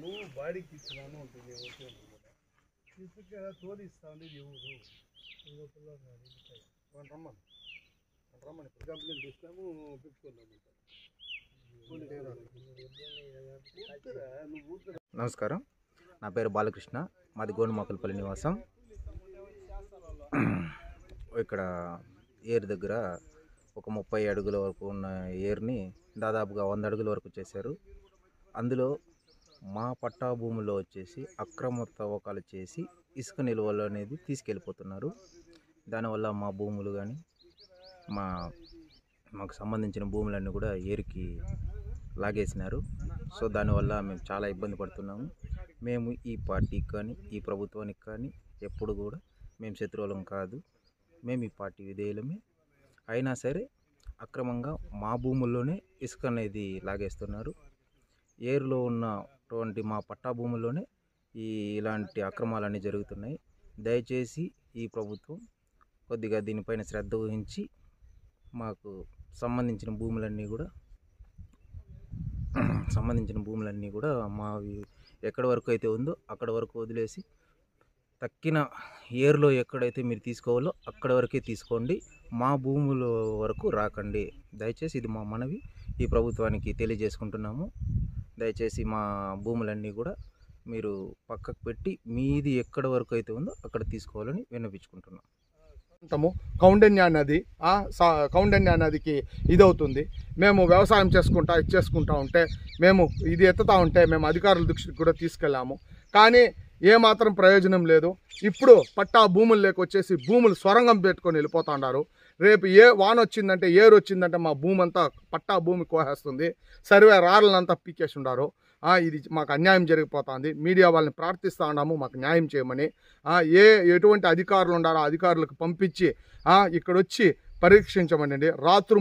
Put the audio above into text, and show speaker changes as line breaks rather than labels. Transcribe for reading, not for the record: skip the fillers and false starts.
నువ్వు బాడీకి ఇచ్చినాను ఉంటుంది తోడు ఇస్తా ఉండేది ఎవరు రమ్మని కంప్లైంట్ ఇస్తాము
నమస్కారం, నా పేరు బాలకృష్ణ, మాది గోనుమాకలపల్లి నివాసం. ఇక్కడ ఏరు దగ్గర ఒక 30 అడుగుల వరకు ఉన్న ఏరుని దాదాపుగా 100 అడుగుల వరకు చేశారు. అందులో మా పట్టా భూముల్లో వచ్చేసి అక్రమ తవ్వకాలు చేసి ఇసుక నిల్వలు అనేది తీసుకెళ్ళిపోతున్నారు. దానివల్ల మా భూములు కానీ మాకు సంబంధించిన భూములన్నీ కూడా ఏరికి లాగేసినారు. సో దానివల్ల మేము చాలా ఇబ్బంది పడుతున్నాము. మేము ఈ పార్టీకి కానీ ఈ ప్రభుత్వానికి కానీ ఎప్పుడు కూడా మేము శత్రువులం కాదు. మేము ఈ పార్టీ విధేయులమే. అయినా సరే అక్రమంగా మా భూముల్లోనే ఇసుక అనేది లాగేస్తున్నారు. ఏరులో ఉన్నటువంటి మా పట్టా భూముల్లోనే ఇలాంటి అక్రమాలన్నీ జరుగుతున్నాయి. దయచేసి ఈ ప్రభుత్వం కొద్దిగా దీనిపైన శ్రద్ధ వహించి మాకు సంబంధించిన భూములన్నీ కూడా మావి ఎక్కడి వరకు అయితే ఉందో అక్కడ వరకు వదిలేసి తక్కిన ఏరులో ఎక్కడైతే మీరు తీసుకోవాలో అక్కడ వరకే తీసుకోండి, మా భూముల వరకు రాకండి. దయచేసి ఇది మా మనవి ఈ ప్రభుత్వానికి తెలియజేసుకుంటున్నాము. దయచేసి మా భూములన్నీ కూడా మీరు పక్కకు పెట్టి మీది ఎక్కడ వరకు అయితే ఉందో అక్కడ తీసుకోవాలని విన్నపించుకుంటున్నాం.
కౌండన్య నదికి ఇదవుతుంది. మేము వ్యవసాయం చేసుకుంటా ఉంటే మేము ఇది ఎత్తుతా ఉంటే మేము అధికారుల దృష్టికి కూడా తీసుకెళ్ళాము. కానీ ఏమాత్రం ప్రయోజనం లేదు. ఇప్పుడు పట్టా భూముల్లోకి వచ్చేసి భూములు సొరంగం పెట్టుకొని వెళ్ళిపోతా ఉన్నారు. రేపు వాన వచ్చిందంటే ఏరు వచ్చిందంటే మా భూమి అంతా పట్టా భూమి కోసేస్తుంది. సర్వే రాళ్ళనంతా పీకేసి ఉన్నారు. ఇది మాకు అన్యాయం జరిగిపోతుంది. మీడియా వాళ్ళని ప్రార్థిస్తూ ఉన్నాము మాకు న్యాయం చేయమని. ఎటువంటి అధికారులు ఉండారో అధికారులకు పంపించి ఇక్కడ వచ్చి పరీక్షించమనండి. రాత్రి